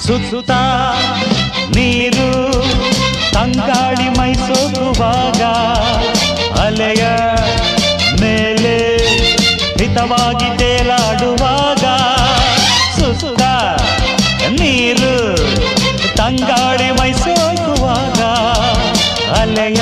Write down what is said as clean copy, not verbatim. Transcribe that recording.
ಸುತ್ತ ನೀರು ತಂಗಾಳಿ ಮೈಸೋಗುವಾಗ ಅಲೆಯ ಮೇಲೆ ಹಿತವಾಗಿ ತೇಲಾಡುವಾಗ ಸುತ್ತ ನೀರು ತಂಗಾಳಿ ಮೈಸೋಗುವಾಗ ಅಲೆಯ